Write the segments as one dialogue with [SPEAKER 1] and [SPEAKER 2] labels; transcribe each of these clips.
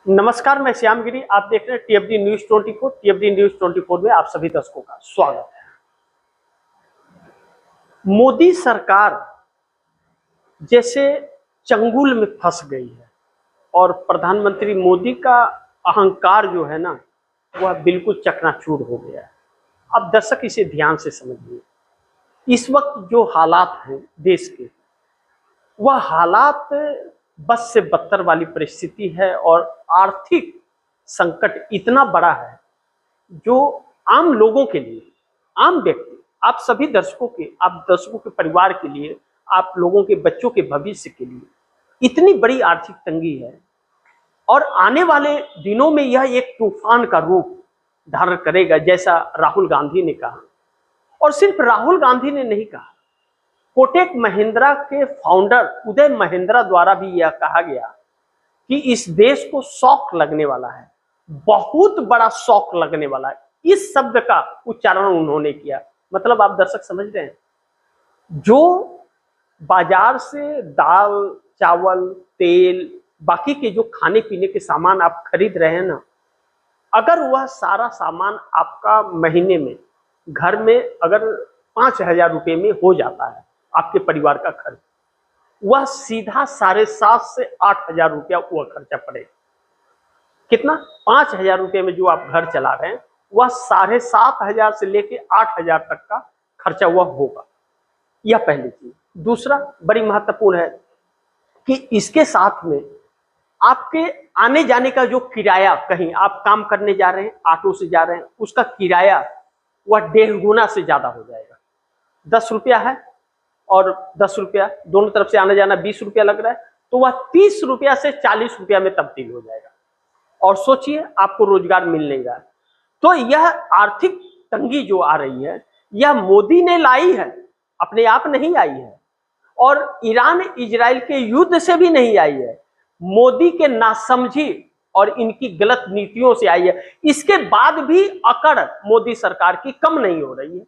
[SPEAKER 1] नमस्कार, मैं श्याम गिरी। आप देख रहे हैं टीएफडी न्यूज 24। टीएफडी न्यूज 24 में आप सभी दर्शकों का स्वागत है। मोदी सरकार जैसे चंगुल में फंस गई है और प्रधानमंत्री मोदी का अहंकार जो है ना, वह बिल्कुल चकनाचूर हो गया है। अब दर्शक इसे ध्यान से समझिए। इस वक्त जो हालात हैं देश के, वह हालात बस से बदतर वाली परिस्थिति है और आर्थिक संकट इतना बड़ा है जो आम लोगों के लिए, आम व्यक्ति, आप सभी दर्शकों के, आप दर्शकों के परिवार के लिए, आप लोगों के बच्चों के भविष्य के लिए इतनी बड़ी आर्थिक तंगी है। और आने वाले दिनों में यह एक तूफान का रूप धारण करेगा, जैसा राहुल गांधी ने कहा। और सिर्फ राहुल गांधी ने नहीं कहा, कोटक महिंद्रा के फाउंडर उदय महिंद्रा द्वारा भी यह कहा गया कि इस देश को शॉक लगने वाला है, बहुत बड़ा शॉक लगने वाला है। इस शब्द का उच्चारण उन्होंने किया। मतलब आप दर्शक समझ रहे हैं, जो बाजार से दाल, चावल, तेल, बाकी के जो खाने पीने के सामान आप खरीद रहे हैं ना, अगर वह सारा सामान आपका महीने में घर में अगर 5,000 रुपये में हो जाता है, आपके परिवार का खर्च, वह सीधा 7,500 से 8,000 रुपया वह खर्चा पड़ेगा। कितना? 5,000 रुपये में जो आप घर चला रहे हैं, वह 7,500 से लेके 8,000 तक का खर्चा वह होगा। यह पहली चीज। दूसरा बड़ी महत्वपूर्ण है कि इसके साथ में आपके आने जाने का जो किराया, कहीं आप काम करने जा रहे हैं, ऑटो से जा रहे हैं, उसका किराया वह 1.5 गुना से ज्यादा हो जाएगा। 10 रुपया है और 10 रुपया, दोनों तरफ से आना जाना 20 रुपया लग रहा है, तो वह 30 रुपया से 40 रुपया में तब्दील हो जाएगा। और सोचिए, आपको रोजगार मिल नहीं रहा है। तो यह आर्थिक तंगी जो आ रही है, यह मोदी ने लाई है, अपने आप नहीं आई है। और ईरान इजराइल के युद्ध से भी नहीं आई है, मोदी के नासमझी और इनकी गलत नीतियों से आई है। इसके बाद भी अकड़ मोदी सरकार की कम नहीं हो रही है,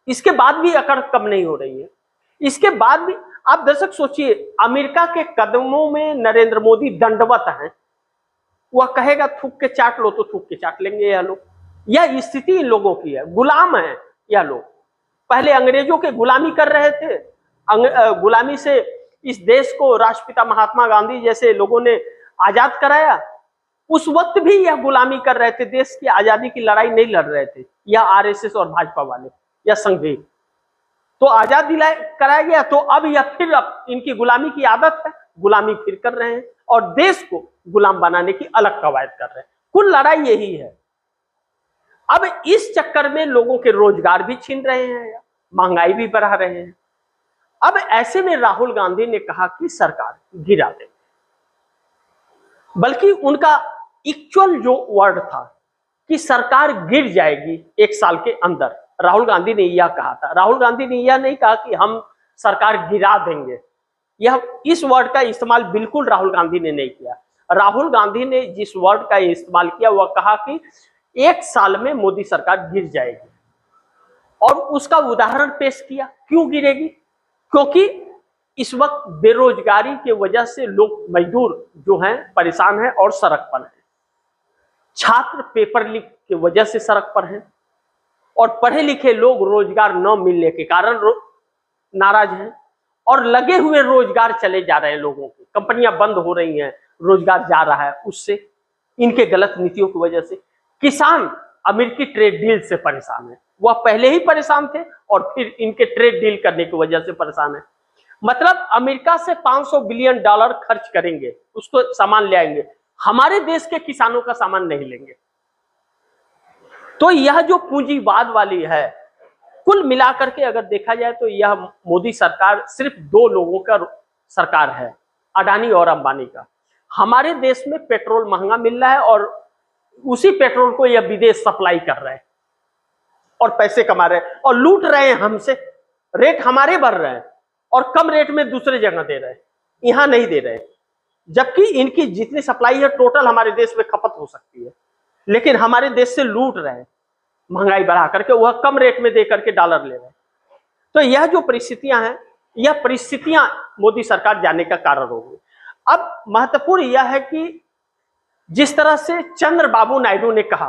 [SPEAKER 1] इसके बाद भी अकड़ कम नहीं हो रही है। इसके बाद भी आप दर्शक सोचिए, अमेरिका के कदमों में नरेंद्र मोदी दंडवत हैं। वह कहेगा थूक के चाट लो, तो थूक के चाट लेंगे यह लोग। यह स्थिति इन लोगों की है, गुलाम है यह लोग। पहले अंग्रेजों के गुलामी कर रहे थे, गुलामी से इस देश को राष्ट्रपिता महात्मा गांधी जैसे लोगों ने आजाद कराया। उस वक्त भी यह गुलामी कर रहे थे, देश की आजादी की लड़ाई नहीं लड़ रहे थे यह आरएसएस और भाजपा वाले या संघी। तो आजाद दिलाया कराया गया, तो अब यह फिर इनकी गुलामी की आदत है, गुलामी फिर कर रहे हैं और देश को गुलाम बनाने की अलग कवायद कर रहे हैं। कुल लड़ाई यही है। अब इस चक्कर में लोगों के रोजगार भी छीन रहे हैं, महंगाई भी बढ़ा रहे हैं। अब ऐसे में राहुल गांधी ने कहा कि सरकार गिरा देंगे, बल्कि उनका एक्चुअल जो वर्ड था कि सरकार गिर जाएगी 1 साल के अंदर, राहुल गांधी ने यह कहा था। राहुल गांधी ने यह नहीं कहा कि हम सरकार गिरा देंगे। यह इस वर्ड का इस्तेमाल बिल्कुल राहुल गांधी ने नहीं किया। राहुल गांधी ने जिस वर्ड का इस्तेमाल किया, वह कहा कि 1 साल में मोदी सरकार गिर जाएगी। और उसका उदाहरण पेश किया। क्यों गिरेगी? क्योंकि इस वक्त बेरोजगारी के वजह से लोग, मजदूर जो हैं, परेशान हैं और सड़क पर हैं। छात्र पेपर लीक की वजह से सड़क पर हैं और पढ़े लिखे लोग रोजगार न मिलने के कारण नाराज हैं और लगे हुए रोजगार चले जा रहे हैं लोगों के, कंपनियां बंद हो रही हैं, रोजगार जा रहा है उससे, इनके गलत नीतियों की वजह से। किसान अमेरिकी ट्रेड डील से परेशान है, वह पहले ही परेशान थे और फिर इनके ट्रेड डील करने की वजह से परेशान है। मतलब अमेरिका से $500 बिलियन खर्च करेंगे, उसको सामान ले आएंगे, हमारे देश के किसानों का सामान नहीं लेंगे। तो यह जो पूंजीवाद वाली है, कुल मिलाकर के अगर देखा जाए तो यह मोदी सरकार सिर्फ 2 लोगों का सरकार है, अडानी और अंबानी का। हमारे देश में पेट्रोल महंगा मिल रहा है और उसी पेट्रोल को यह विदेश सप्लाई कर रहे हैं और पैसे कमा रहे हैं और लूट रहे हैं हमसे। रेट हमारे बढ़ रहे हैं और कम रेट में दूसरे जगह दे रहे हैं, यहां नहीं दे रहे हैं। जबकि इनकी जितनी सप्लाई है टोटल हमारे देश में खपत हो सकती है, लेकिन हमारे देश से लूट रहे हैं, महंगाई बढ़ा करके वह कम रेट में दे करके डॉलर ले रहे हैं। तो यह जो परिस्थितियां हैं, यह परिस्थितियां मोदी सरकार जाने का कारण होगी। अब महत्वपूर्ण यह है कि जिस तरह से चंद्रबाबू नायडू ने कहा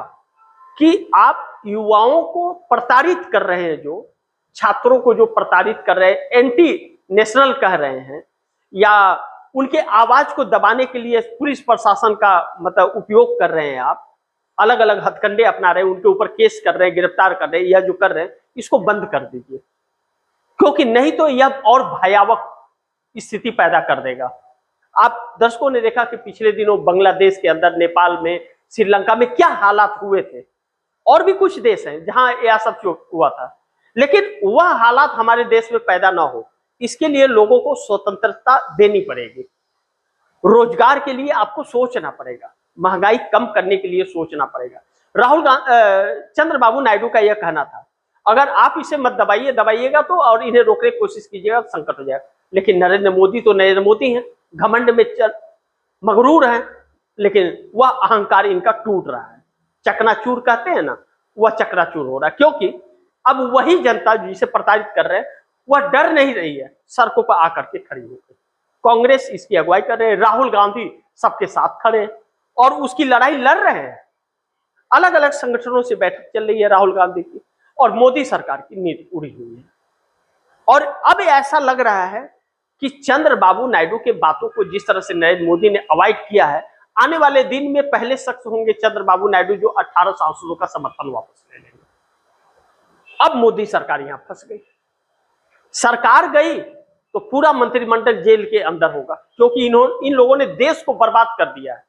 [SPEAKER 1] कि आप युवाओं को प्रताड़ित कर रहे हैं, जो छात्रों को जो प्रताड़ित कर रहे हैं, एंटी नेशनल कह रहे हैं, या उनके आवाज को दबाने के लिए पुलिस प्रशासन का मतलब उपयोग कर रहे हैं, आप अलग अलग हथकंडे अपना रहे हैं, उनके ऊपर केस कर रहे हैं, गिरफ्तार कर रहे हैं, या जो कर रहे हैं, इसको बंद कर दीजिए, क्योंकि नहीं तो यह और भयावह स्थिति पैदा कर देगा। आप दर्शकों ने देखा कि पिछले दिनों बांग्लादेश के अंदर, नेपाल में, श्रीलंका में क्या हालात हुए थे, और भी कुछ देश हैं जहां यह सब हुआ था, लेकिन वह हालात हमारे देश में पैदा ना हो, इसके लिए लोगों को स्वतंत्रता देनी पड़ेगी। रोजगार के लिए आपको सोचना पड़ेगा, महंगाई कम करने के लिए सोचना पड़ेगा। चंद्रबाबू नायडू का यह कहना था, अगर आप इसे मत दबाइएगा तो, और इन्हें रोकने की कोशिश कीजिएगा तो संकट हो जाएगा। लेकिन नरेंद्र मोदी तो नरेंद्र मोदी हैं, घमंड में मगरूर हैं, लेकिन वह अहंकार इनका टूट रहा है। चकनाचूर कहते हैं ना, वह चकनाचूर हो रहा है, क्योंकि अब वही जनता जिसे प्रताड़ित कर रहे हैं वह डर नहीं रही है, सड़कों पर आकर के खड़ी हो गई। कांग्रेस इसकी अगुवाई कर रहे हैं, राहुल गांधी सबके साथ खड़े हैं और उसकी लड़ाई लड़ रहे हैं। अलग अलग संगठनों से बैठक चल रही है राहुल गांधी की, और मोदी सरकार की नींद उड़ी हुई है। और अब ऐसा लग रहा है कि चंद्रबाबू नायडू के बातों को जिस तरह से नरेंद्र मोदी ने अवॉइड किया है, आने वाले दिन में पहले शख्स होंगे चंद्रबाबू नायडू जो 18 सांसदों का समर्थन वापस ले लेंगे। अब मोदी सरकार यहां फंस गई। सरकार गई तो पूरा मंत्रिमंडल जेल के अंदर होगा, क्योंकि इन लोगों ने देश को बर्बाद कर दिया है।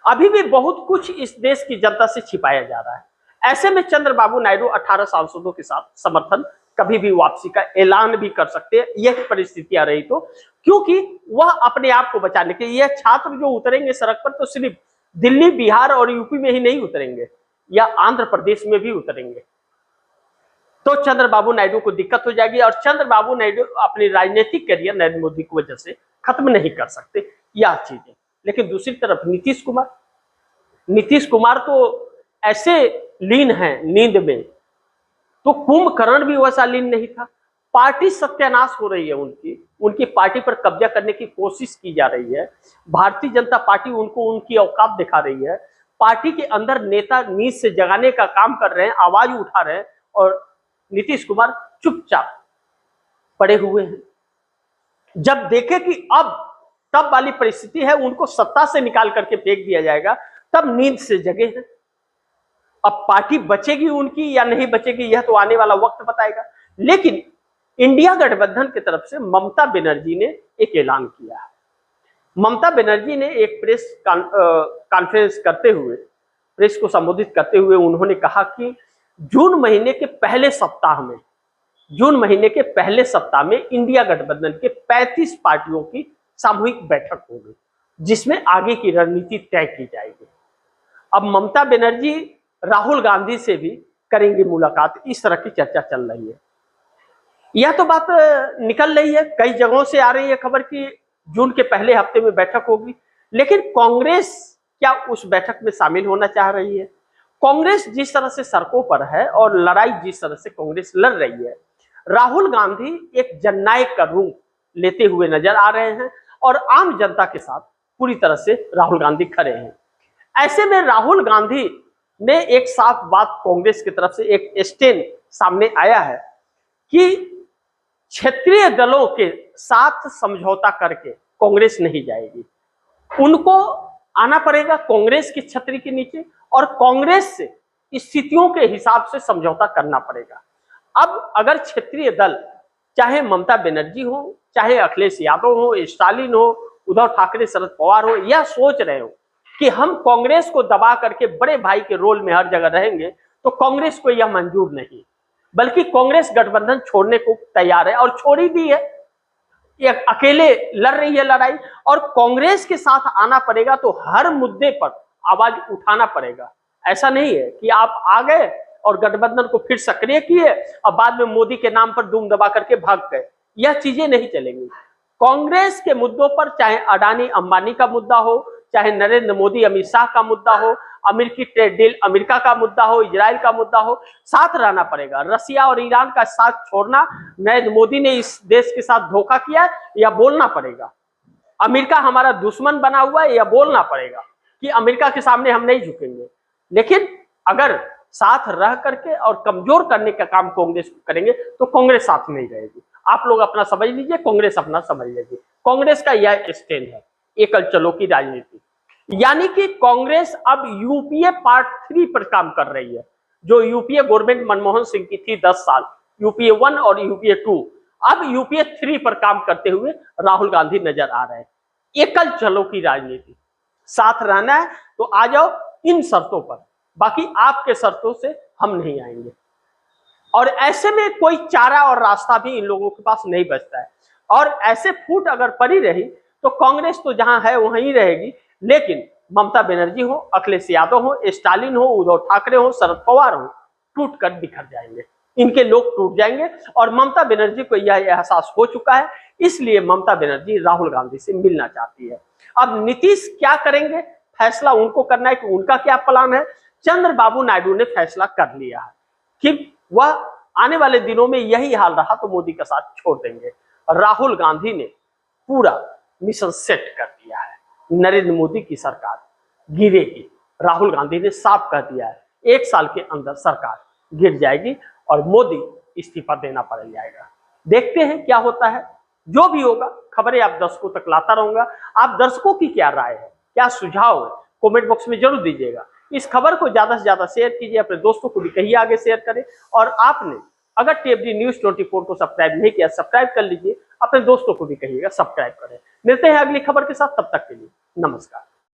[SPEAKER 1] अभी भी बहुत कुछ इस देश की जनता से छिपाया जा रहा है। ऐसे में चंद्रबाबू नायडू 18 सांसदों के साथ समर्थन कभी भी वापसी का ऐलान भी कर सकते हैं, यह परिस्थितियां रही तो, क्योंकि वह अपने आप को बचाने के, यह छात्र जो उतरेंगे सड़क पर तो सिर्फ दिल्ली, बिहार और यूपी में ही नहीं उतरेंगे, या आंध्र प्रदेश में भी उतरेंगे, तो चंद्रबाबू नायडू को दिक्कत हो जाएगी। और चंद्रबाबू नायडू अपनी राजनीतिक करियर नरेंद्र मोदी की वजह से खत्म नहीं कर सकते यह चीजें। लेकिन दूसरी तरफ नीतीश कुमार तो ऐसे लीन है नींद में, तो कुंभकर्ण भी वैसा लीन नहीं था। पार्टी सत्यानाश हो रही है, उनकी पार्टी पर कब्जा करने की कोशिश की जा रही है। भारतीय जनता पार्टी उनको उनकी औकात दिखा रही है। पार्टी के अंदर नेता नींद से जगाने का काम कर रहे हैं, आवाज उठा रहे हैं, और नीतीश कुमार चुपचाप पड़े हुए हैं। जब देखे कि अब तब वाली परिस्थिति है, उनको सत्ता से निकाल करके फेंक दिया जाएगा, तब नींद से जगे हैं। अब पार्टी बचेगी उनकी या नहीं बचेगी, यह तो आने वाला वक्त बताएगा। लेकिन इंडिया गठबंधन की तरफ से ममता बनर्जी ने एक ऐलान किया है। ममता बनर्जी ने एक प्रेस कॉन्फ्रेंस करते हुए, प्रेस को संबोधित करते हुए उन्होंने कहा कि जून महीने के पहले सप्ताह में इंडिया गठबंधन के 35 पार्टियों की सामूहिक बैठक होगी, जिसमें आगे की रणनीति तय की जाएगी। अब ममता बनर्जी राहुल गांधी से भी करेंगे मुलाकात, इस तरह की चर्चा चल रही है। यह तो बात निकल रही है, कई जगहों से आ रही है खबर कि जून के पहले हफ्ते में बैठक होगी। लेकिन कांग्रेस क्या उस बैठक में शामिल होना चाह रही है? कांग्रेस जिस तरह से सड़कों पर है और लड़ाई जिस तरह से कांग्रेस लड़ रही है, राहुल गांधी एक जननायक का रूप लेते हुए नजर आ रहे हैं और आम जनता के साथ पूरी तरह से राहुल गांधी खड़े हैं। ऐसे में राहुल गांधी ने एक साफ बात कांग्रेस की तरफ से एक स्टैंड सामने आया है कि क्षेत्रीय दलों के साथ समझौता करके कांग्रेस नहीं जाएगी, उनको आना पड़ेगा कांग्रेस की छतरी के नीचे और कांग्रेस से स्थितियों के हिसाब से समझौता करना पड़ेगा। अब अगर क्षेत्रीय दल, चाहे ममता बनर्जी हो, चाहे अखिलेश यादव हो, स्टालिन हो, उद्धव ठाकरे, शरद पवार हो, यह सोच रहे हो कि हम कांग्रेस को दबा करके बड़े भाई के रोल में हर जगह रहेंगे, तो कांग्रेस को यह मंजूर नहीं, बल्कि कांग्रेस गठबंधन छोड़ने को तैयार है और छोड़ी भी है। ये अकेले लड़ रही है लड़ाई, और कांग्रेस के साथ आना पड़ेगा तो हर मुद्दे पर आवाज उठाना पड़ेगा। ऐसा नहीं है कि आप आ गए और गठबंधन को फिर सक्रिय किए और बाद में मोदी के नाम पर दुम दबा करके भाग गए, यह चीजें नहीं चलेंगी। कांग्रेस के मुद्दों पर, चाहे अडानी अंबानी का मुद्दा हो, चाहे नरेंद्र मोदी अमित शाह का मुद्दा हो, अमेरिकी ट्रेड डील अमेरिका का मुद्दा हो, इजराइल का मुद्दा हो, साथ रहना पड़ेगा। रसिया और ईरान का साथ छोड़ना, नरेंद्र मोदी ने इस देश के साथ धोखा किया, यह बोलना पड़ेगा। अमेरिका हमारा दुश्मन बना हुआ है, यह बोलना पड़ेगा कि अमेरिका के सामने हम नहीं झुकेंगे, लेकिन अगर साथ रह करके और कमजोर करने का काम कांग्रेस करेंगे तो कांग्रेस साथ नहीं रहेगी। आप लोग अपना समझ लीजिए, कांग्रेस अपना समझ लीजिए। कांग्रेस का यह स्टैंड है, एकल चलो की राजनीति। यानी कि कांग्रेस अब यूपीए पार्ट 3 पर काम कर रही है। जो यूपीए गवर्नमेंट मनमोहन सिंह की थी 10 साल, यूपीए 1 और यूपीए 2, अब यूपीए 3 पर काम करते हुए राहुल गांधी नजर आ रहे हैं। एकल चलो की राजनीति, साथ रहना है तो आ जाओ इन शर्तों पर, बाकी आपके शर्तों से हम नहीं आएंगे। और ऐसे में कोई चारा और रास्ता भी इन लोगों के पास नहीं बचता है। और ऐसे फूट अगर पड़ी रही तो कांग्रेस तो जहां है वहीं रहेगी, लेकिन ममता बनर्जी हो, अखिलेश यादव हो, स्टालिन हो, उद्धव ठाकरे हो, शरद पवार हो, टूट कर बिखर जाएंगे। इनके लोग टूट जाएंगे और ममता बनर्जी को यह एहसास हो चुका है, इसलिए ममता बनर्जी राहुल गांधी से मिलना चाहती है। अब नीतीश क्या करेंगे, फैसला उनको करना है कि उनका क्या प्लान है। चंद्रबाबू नायडू ने फैसला कर लिया है कि वह आने वाले दिनों में यही हाल रहा तो मोदी का साथ छोड़ देंगे। राहुल गांधी ने पूरा मिशन सेट कर दिया है, नरेंद्र मोदी की सरकार गिरेगी। राहुल गांधी ने साफ कह दिया है 1 साल के अंदर सरकार गिर जाएगी और मोदी इस्तीफा देना पड़ जाएगा। देखते हैं क्या होता है, जो भी होगा खबरें आप दर्शकों तक लाता रहूंगा। आप दर्शकों की क्या राय है, क्या सुझाव है, कमेंट बॉक्स में जरूर दीजिएगा। इस खबर को ज्यादा से ज्यादा शेयर कीजिए, अपने दोस्तों को भी कहिए आगे शेयर करें। और आपने अगर टीएफडी न्यूज़ 24 को सब्सक्राइब नहीं किया, सब्सक्राइब कर लीजिए, अपने दोस्तों को भी कहिएगा सब्सक्राइब करें। मिलते हैं अगली खबर के साथ, तब तक के लिए नमस्कार।